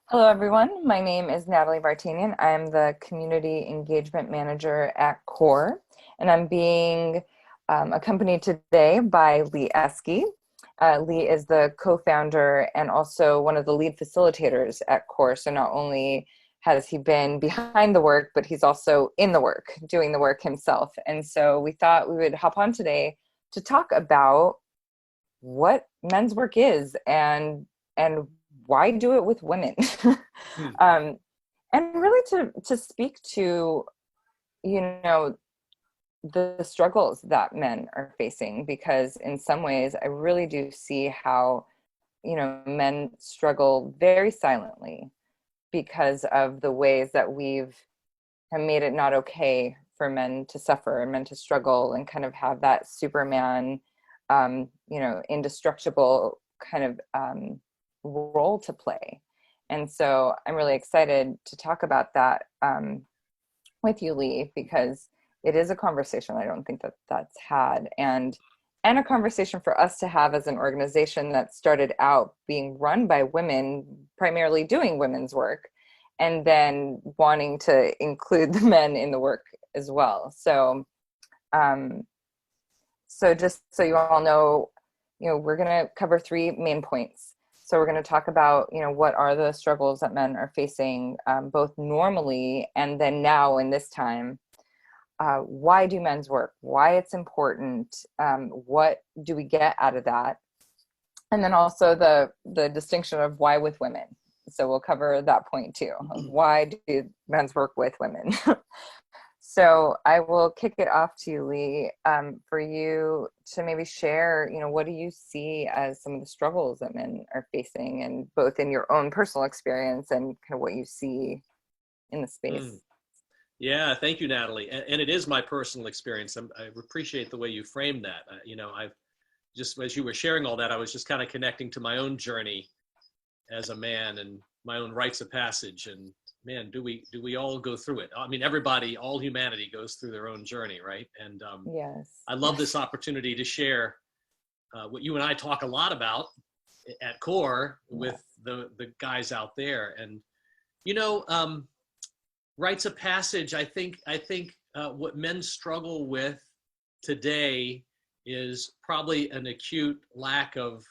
Hello, everyone. My name is Natalie Vartanian. I'm the Community Engagement Manager at COR, and I'm being accompanied today by Eskey. Lee is the co-founder and also one of the lead facilitators at COR. So not only has he been behind the work, but he's also in the work, doing the work himself. And so we thought we would hop on today to talk about what men's work is and why do it with women. Hmm. um, and really to speak to you know the struggles that men are facing, because in some ways I really do see how men struggle very silently because of the ways that we've have made it not okay for men to suffer and men to struggle and kind of have that Superman, indestructible kind of role to play. And so I'm really excited to talk about that with you, Lee, because it is a conversation I don't think that that's had, and a conversation for us to have as an organization that started out being run by women, primarily doing women's work, and then wanting to include the men in the work as well. Um, so just so you all know, we're going to cover three main points. So we're going to talk about, what are the struggles that men are facing, both normally and then now in this time. Why do men's work? Why it's important? What do we get out of that? And then also the distinction of why with women. So we'll cover that point too. Why do men's work with women? So I will kick it off to you, Lee, for you to maybe share, what do you see as some of the struggles that men are facing, and both in your own personal experience and kind of what you see in the Mm. space. Yeah, thank you, Natalie. And it is my personal experience. I appreciate the way you framed that. I've just, as you were sharing all that, I was just kind of connecting to my own journey as a man and my own rites of passage. And man, do we all go through it? I mean, everybody, all humanity goes through their own journey, right? And Yes. I love this opportunity to share what you and I talk a lot about at CORE Yeah. with the guys out there. And you know, rites of passage, I think what men struggle with today is probably an acute lack of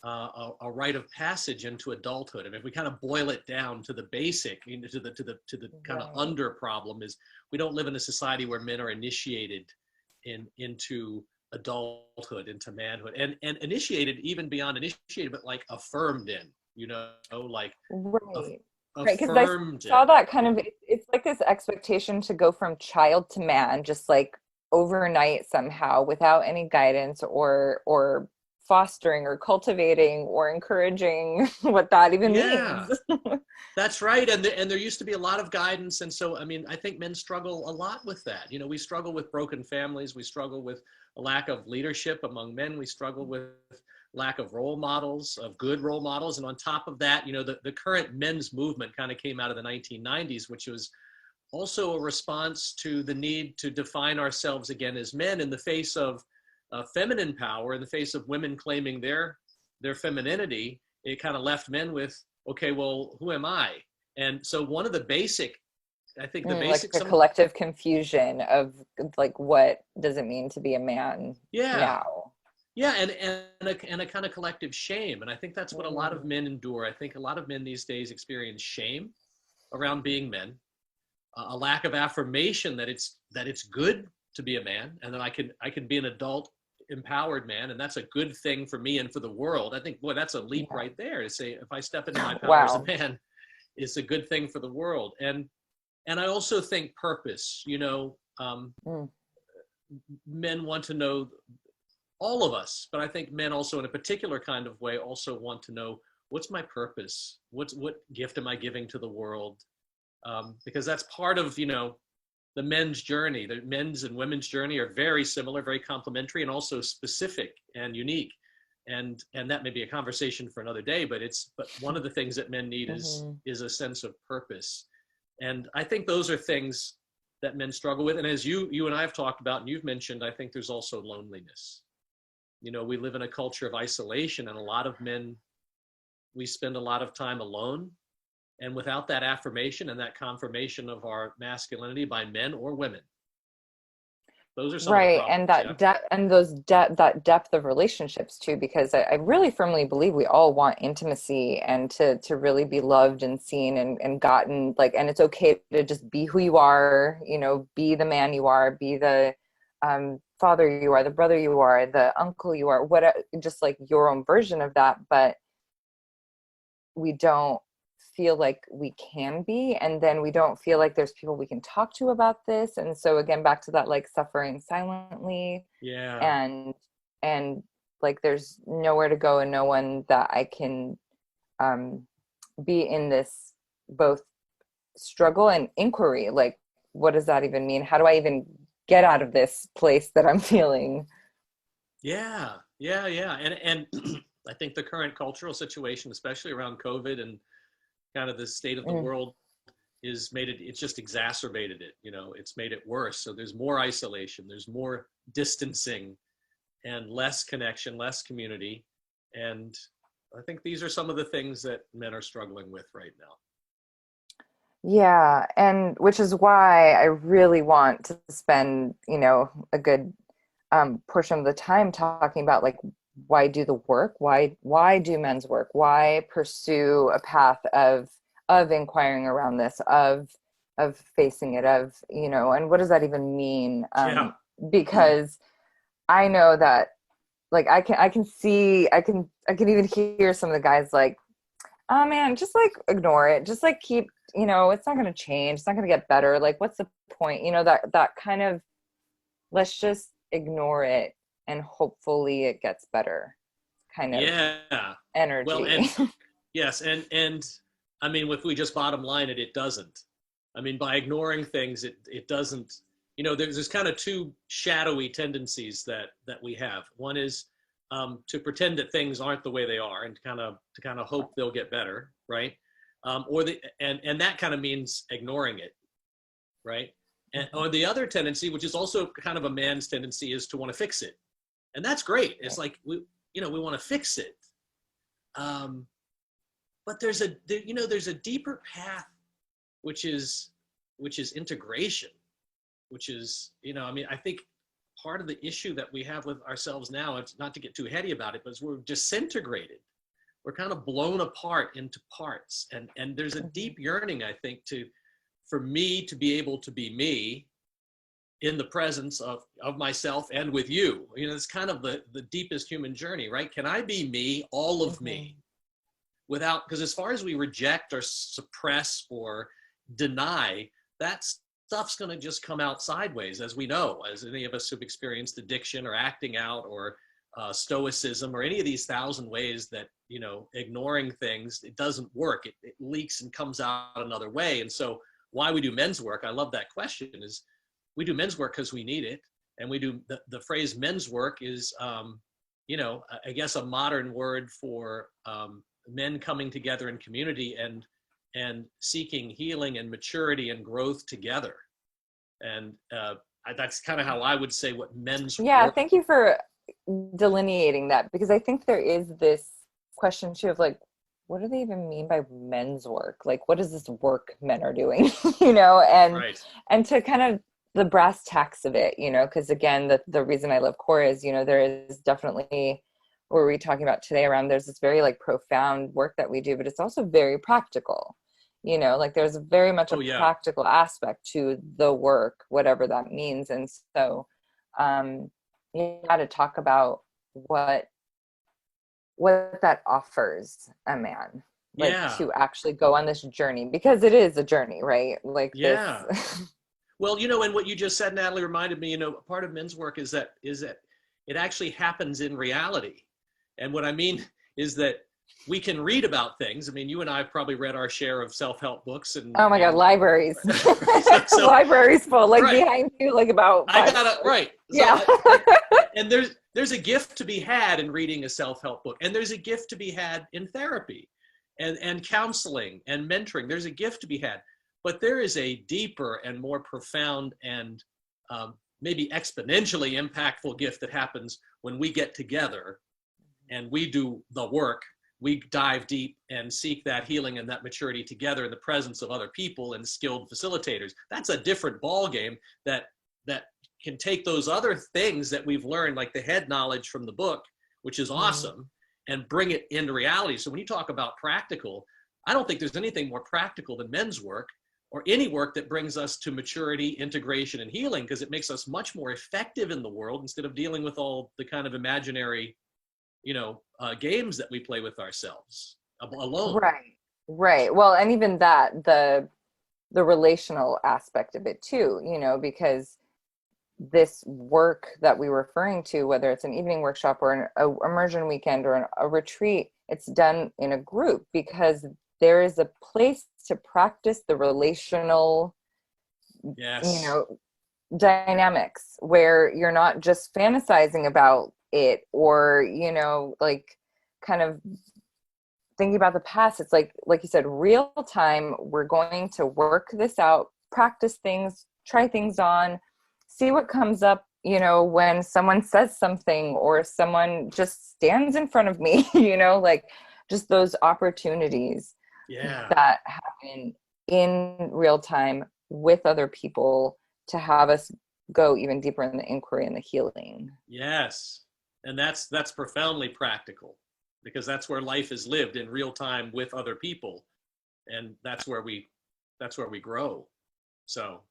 a rite of passage into adulthood. I mean, if we kind of boil it down to the basic, to the kind of Right. under problem, is we don't live in a society where men are initiated into adulthood, into manhood, and initiated even beyond initiated, but like affirmed in, like Right. Right. Because I affirmed in. saw that kind of, it's like this expectation to go from child to man, just like overnight somehow, without any guidance or fostering or cultivating or encouraging what that even Yeah, means. that's right. And there used to be a lot of guidance. And so, I mean, I think men struggle a lot with that. We struggle with broken families. We struggle with a lack of leadership among men. We struggle with lack of role models, of good role models. And on top of that, the current men's movement kind of came out of the 1990s, which was also a response to the need to define ourselves again as men in the face of feminine power, in the face of women claiming their femininity. It kind of left men with, okay, well, who am I? And so one of the basic, I think the Like basic, a some, collective confusion of like what does it mean to be a man yeah, now? yeah, and a kind of collective shame. And I think that's what a lot of Mm, men endure. I think a lot of men these days experience shame around being men, a lack of affirmation that it's good to be a man, and that I can be an adult empowered man, and that's a good thing for me and for the world. I think, boy, that's a leap yeah. right there to say, if I step into my power as a Wow. man, it's a good thing for the world. And I also think purpose. Mm, Men want to know, all of us, but I think men also in a particular kind of way also want to know, what's my purpose? What gift am I giving to the world? Because that's part of the men's journey. The men's and women's journey are very similar, very complementary, and also specific and unique. And that may be a conversation for another day, but one of the things that men need is mhm. is a sense of purpose. And I think those are things that men struggle with. And as you and I have talked about, and you've mentioned, I think there's also loneliness. We live in a culture of isolation, and a lot of men, we spend a lot of time alone. and without that affirmation and that confirmation of our masculinity by men or women. Those are some of the Right, problems. and that depth and that depth of relationships too, because I really firmly believe we all want intimacy and to really be loved and seen and gotten, like, and it's okay to just be who you are, you know, be the man you are, be the father you are, the brother you are, the uncle you are, what, just like your own version of that, but we don't feel like we can be, and then we don't feel like there's people we can talk to about this, and so again back to that, like, suffering silently, Yeah. and like there's nowhere to go and no one that I can be in this both struggle and inquiry, like what does that even mean, how do I even get out of this place that I'm feeling. Yeah. Yeah. Yeah. And I think the current cultural situation, especially around COVID and kind of the state of the Mm. world, it's just exacerbated it. You know, it's made it worse. So there's more isolation, there's more distancing, and less connection, less community. And I think these are some of the things that men are struggling with right now. Yeah, and which is why I really want to spend, you know, a good portion of the time talking about, like, why do the work? Why do men's work? Why pursue a path of inquiring around this, of facing it, of, you know, and what does that even mean? Yeah. Because I know that, like, I can see, I can even hear some of the guys like, oh man, just like ignore it. Just like keep, you know, it's not going to change. It's not going to get better. Like, what's the point? You know, that kind of, let's just ignore it and hopefully it gets better kind of Yeah. Well, energy. and yes, and I mean, if we just bottom line it, it doesn't. I mean, by ignoring things, it doesn't. You know, there's kind of two shadowy tendencies that we have. One is to pretend that things aren't the way they are, and to kind of hope they'll get better, right? And that kind of means ignoring it, right? And or the other tendency, which is also kind of a man's tendency, is to want to fix it, and that's great. It's like we want to fix it. But there's a deeper path, which is integration, which is, I mean, I think part of the issue that we have with ourselves now, it's not to get too heady about it, but we're disintegrated. We're kind of blown apart into parts. And there's a deep yearning, I think, for me to be able to be me in the presence of myself and with you. You know, it's kind of the deepest human journey, right? Can I be me, all of me, without, because as far as we reject or suppress or deny, that stuff's going to just come out sideways, as we know, as any of us who've experienced addiction or acting out or stoicism or any of these thousand ways that, ignoring things, it doesn't work. It leaks and comes out another way. And so why we do men's work, I love that question, is we do men's work because we need it. And we do, the phrase men's work is, I guess a modern word for men coming together in community and seeking healing and maturity and growth together. And that's kind of how I would say what men's work. Thank you for delineating that, because I think there is this question too of, like, what do they even mean by men's work? Like, what is this work men are doing? And Right. and to kind of the brass tacks of it, because again, the reason I love COR is, there is definitely, what we're talking about today around, there's this very, like, profound work that we do, but it's also very practical. Like, there's very much a practical aspect to the work, whatever that means. And so you got to talk about what that offers a man, like, to actually go on this journey, because it is a journey, right? Like, this. Well, and what you just said, Natalie, reminded me, part of men's work is that it actually happens in reality. And what I mean is that we can read about things. I mean, you and I have probably read our share of self-help books. And oh my God, libraries. So, libraries full, like, behind you, like, about I got it right. Yeah. And there's a gift to be had in reading a self-help book, and there's a gift to be had in therapy and counseling and mentoring. There's a gift to be had, but there is a deeper and more profound and maybe exponentially impactful gift that happens when we get together and we do the work we dive deep and seek that healing and that maturity together in the presence of other people and skilled facilitators. That's a different ball game that can take those other things that we've learned, like the head knowledge from the book, which is awesome, and bring it into reality. So when you talk about practical, I don't think there's anything more practical than men's work, or any work that brings us to maturity, integration, and healing, because it makes us much more effective in the world instead of dealing with all the kind of imaginary, games that we play with ourselves alone. Right. Well, and even that, the relational aspect of it too, because this work that we're referring to, whether it's an evening workshop or an immersion weekend or a retreat, it's done in a group because there is a place to practice the relational, dynamics where you're not just fantasizing about it or, like kind of thinking about the past. It's like you said, real time, we're going to work this out, practice things, try things on, see what comes up, when someone says something or someone just stands in front of me, like just those opportunities that happen in real time with other people to have us go even deeper in the inquiry and the healing. Yes. And that's profoundly practical, because that's where life is lived in real time with other people. And that's where we grow. So.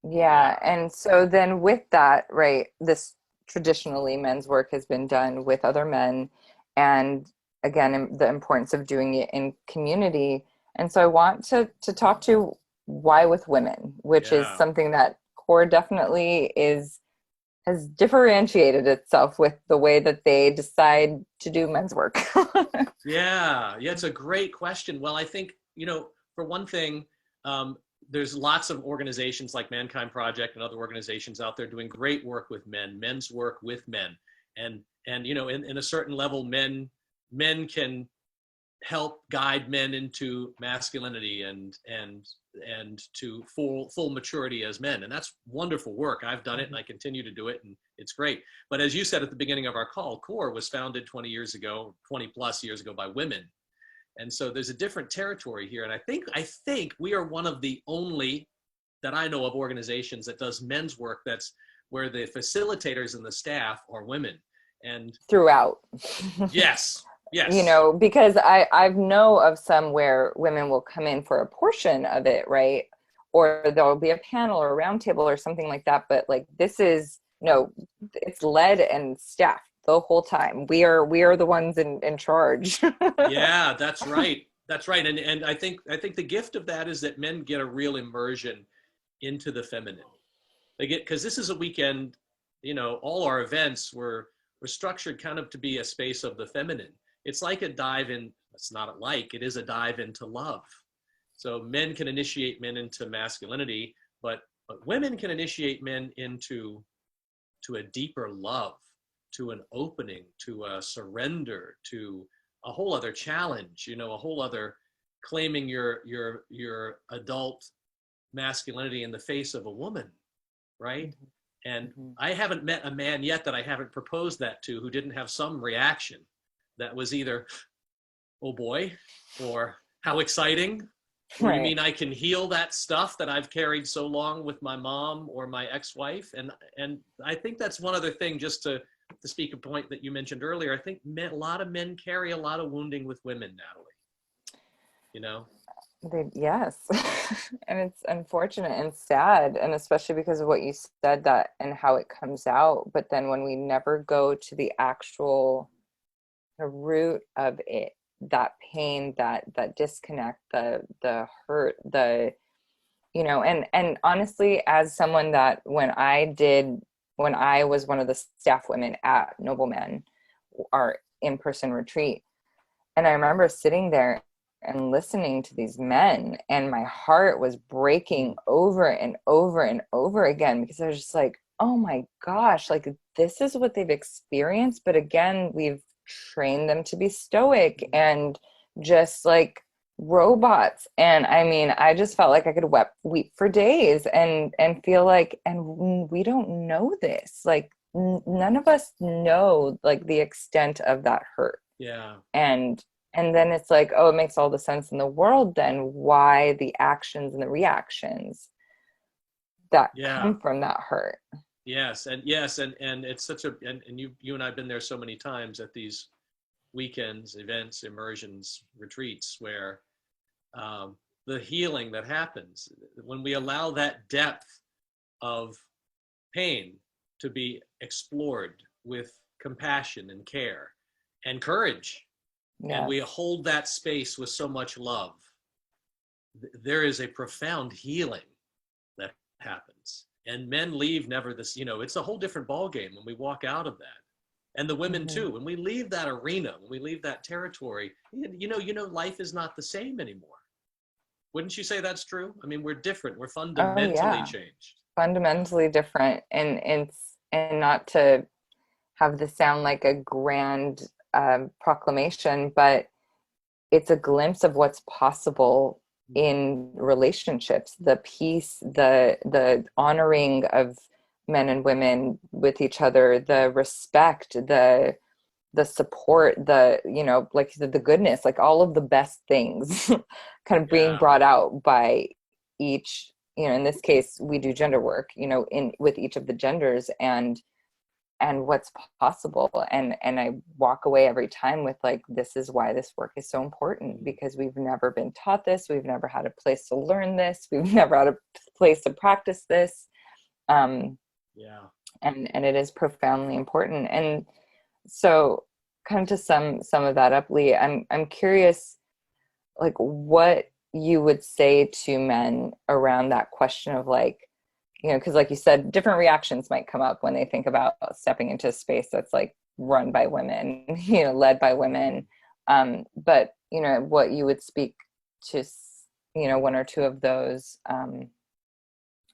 Yeah. And so then with that, right, this traditionally men's work has been done with other men, and again, the importance of doing it in community. And so I want to talk to why with women, which is something that COR definitely has differentiated itself with the way that they decide to do men's work. Yeah, it's a great question. Well, I think, for one thing, there's lots of organizations like Mankind Project and other organizations out there doing great work with men, men's work with men. And in a certain level, men can help guide men into masculinity and to full maturity as men. And that's wonderful work. I've done it and I continue to do it, and it's great. But as you said at the beginning of our call, COR was founded 20 plus years ago by women. And so there's a different territory here. And I think we are one of the only that I know of organizations that does men's work that's where the facilitators and the staff are women. And throughout. Yes. Because I've know of some where women will come in for a portion of it, right? Or there'll be a panel or a round table or something like that. But like this is, it's led and staffed the whole time. We are the ones in charge. Yeah, that's right. That's right. And I think the gift of that is that men get a real immersion into the feminine. They get, because this is a weekend, all our events were structured kind of to be a space of the feminine. It's like a dive in, it is a dive into love. So men can initiate men into masculinity, but women can initiate men into a deeper love, to an opening, to a surrender, to a whole other challenge, a whole other claiming your adult masculinity in the face of a woman, right? And I haven't met a man yet that I haven't proposed that to who didn't have some reaction that was either, oh boy, or how exciting. Or you mean I can heal that stuff that I've carried so long with my mom or my ex-wife? And I think that's one other thing, just to speak a point that you mentioned earlier. I think a lot of men carry a lot of wounding with women, Natalie. Yes. And it's unfortunate and sad, and especially because of what you said, that and how it comes out. But then when we never go to the actual root of it, that pain, that disconnect, the hurt, and honestly, as someone that when I was one of the staff women at Noble Men, our in-person retreat, and I remember sitting there and listening to these men, and my heart was breaking over and over and over again, because I was just like, oh my gosh, like this is what they've experienced. But again, we've trained them to be stoic and just like robots. And I mean, I just felt like I could weep for days and feel like, and we don't know this, like none of us know like the extent of that hurt. Yeah. And then it's like, oh, it makes all the sense in the world then why the actions and the reactions that Yeah. come from that hurt. Yes. And it's such a, and you and I've been there so many times at these weekends, events, immersions, retreats, where the healing that happens when we allow that depth of pain to be explored with compassion and care and courage, and we Yes. hold that space with so much love, there is a profound healing that happens. And men leave never this, it's a whole different ballgame when we walk out of that. And the women Mm-hmm. too, when we leave that arena, when we leave that territory, life is not the same anymore. Wouldn't you say that's true? I mean, we're different. We're Oh fundamentally yeah, changed. fundamentally different, and not to have this sound like a grand proclamation, but it's a glimpse of what's possible in relationships, the peace, the honoring of men and women with each other, the respect, the support, the, like you said, the goodness, like all of the best things kind of being Yeah. brought out by each, in this case we do gender work, in with each of the genders, and what's possible, and I walk away every time with like, this is why this work is so important, because we've never been taught this, we've never had a place to learn this, we've never had a place to practice this, um, Yeah. and it is profoundly important. And so, kind of to sum of that up, Lee, I'm curious, like, what you would say to men around that question of like, because like you said, different reactions might come up when they think about stepping into a space that's like run by women, led by women. But what you would speak to, one or two of those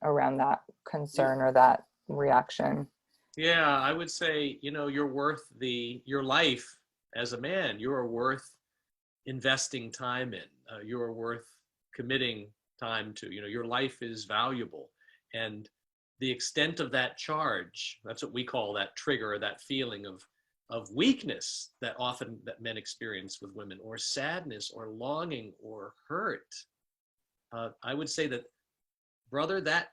around that concern or that reaction. Yeah, I would say, you're worth your life as a man. You are worth investing time in. You are worth committing time to. Your life is valuable. And the extent of that charge, that's what we call that trigger, or that feeling of weakness that often that men experience with women, or sadness or longing or hurt. I would say that, brother, that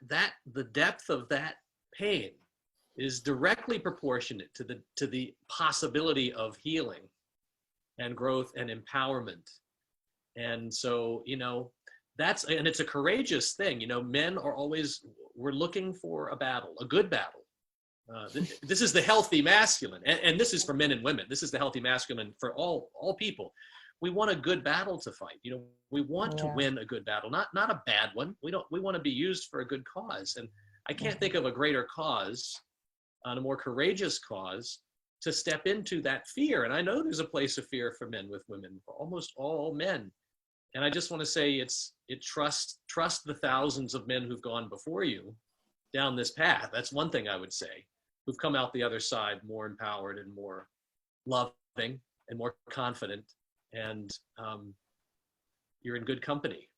the depth of that pain is directly proportionate to the possibility of healing and growth and empowerment. And so, and it's a courageous thing. Men are always, we're looking for a battle, a good battle. This is the healthy masculine, and this is for men and women. This is the healthy masculine for all people. We want a good battle to fight. We want to Yeah. win a good battle, not a bad one. We want to be used for a good cause. And I can't Mm-hmm. think of a greater cause, on a more courageous cause, to step into that fear. And I know there's a place of fear for men with women, for almost all men. And I just want to say trust the thousands of men who've gone before you down this path. That's one thing I would say, who've come out the other side more empowered and more loving and more confident. And you're in good company.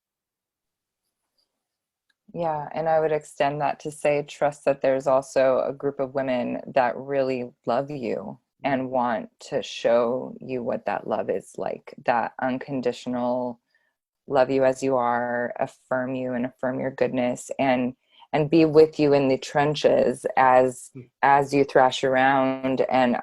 Yeah, and I would extend that to say, trust that there's also a group of women that really love you and want to show you what that love is like, that unconditional love you as you are, affirm you and affirm your goodness, and be with you in the trenches as you thrash around and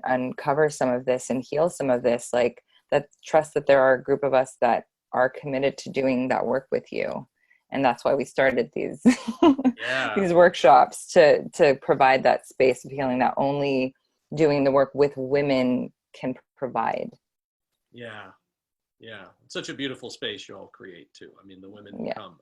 uncover some of this and heal some of this. Like, that, trust that there are a group of us that are committed to doing that work with you. And that's why we started these Yeah. these workshops, to provide that space of healing that only doing the work with women can provide. Yeah. Yeah. It's such a beautiful space you all create too. I mean, the women who Yeah, come,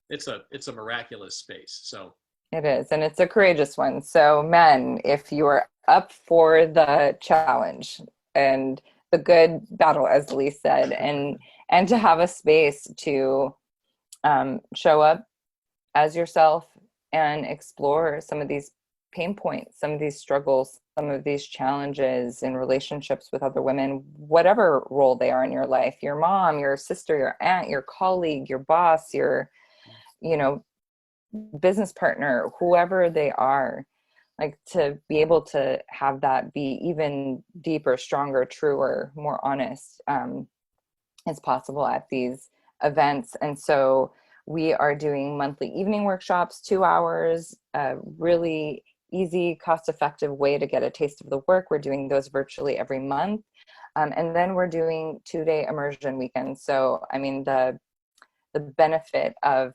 it's a miraculous space. So it is. And it's a courageous one. So men, if you are up for the challenge and the good battle, as Lee said, and to have a space to show up as yourself and explore some of these pain points, some of these struggles, some of these challenges in relationships with other women, whatever role they are in your life, your mom, your sister, your aunt, your colleague, your boss, your, you know, business partner, whoever they are, like to be able to have that be even deeper, stronger, truer, more honest, is possible at these events. And so we are doing monthly evening workshops, 2 hours, a really easy, cost-effective way to get a taste of the work. We're doing those virtually every month. And then we're doing 2-day immersion weekends. So, I mean, the benefit of,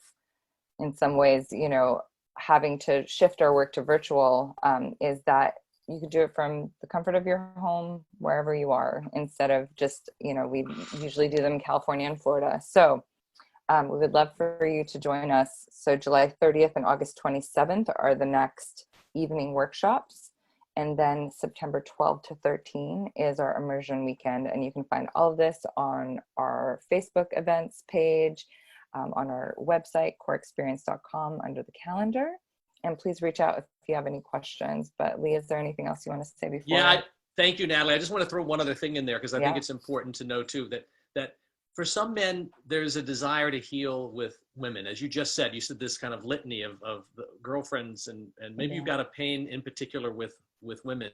in some ways, you know, having to shift our work to virtual is that you could do it from the comfort of your home, wherever you are, instead of just, you know, we usually do them in California and Florida. So we would love for you to join us. So July 30th and August 27th are the next evening workshops. And then September 12 to 13 is our immersion weekend. And you can find all of this on our Facebook events page, on our website, corexperience.com, under the calendar. And please reach out if you have any questions. But Lee, is there anything else you want to say before? Yeah, thank you, Natalie. I just want to throw one other thing in there, because I think it's important to know too, that for some men, there's a desire to heal with women. As you just said, you said this kind of litany of the girlfriends, and maybe you've got a pain in particular with women,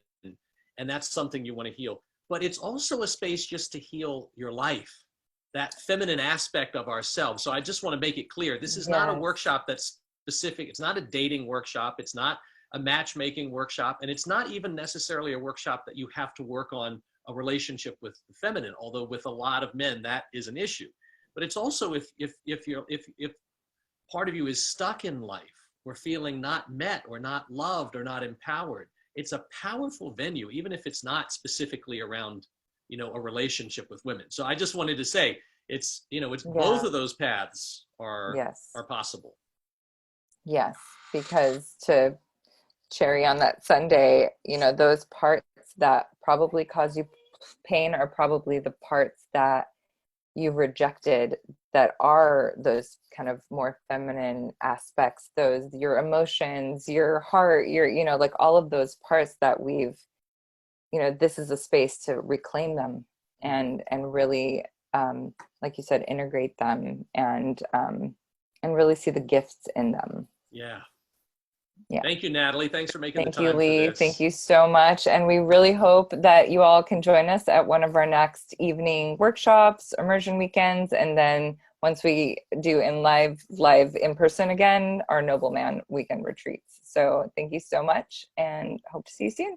and that's something you want to heal. But it's also a space just to heal your life, that feminine aspect of ourselves. So I just want to make it clear, this is not a workshop that's specific. It's not a dating workshop. It's not a matchmaking workshop. And it's not even necessarily a workshop that you have to work on a relationship with the feminine, although with a lot of men, that is an issue. But it's also if part of you is stuck in life, or feeling not met or not loved or not empowered, it's a powerful venue, even if it's not specifically around, you know, a relationship with women. So I just wanted to say, it's, you know, it's both of those paths are possible. Yes, because to cherry on that sundae, you know, those parts that probably cause you pain are probably the parts that you've rejected, that are those kind of more feminine aspects, those, your emotions, your heart, your, you know, like all of those parts that we've, you know, this is a space to reclaim them and really, like you said, integrate them and really see the gifts in them. Yeah. Thank you, Natalie. Thanks for making the time. Thank you, Lee. For this. Thank you so much. And we really hope that you all can join us at one of our next evening workshops, immersion weekends, and then once we do in live in person again, our Nobleman weekend retreats. So thank you so much, and hope to see you soon.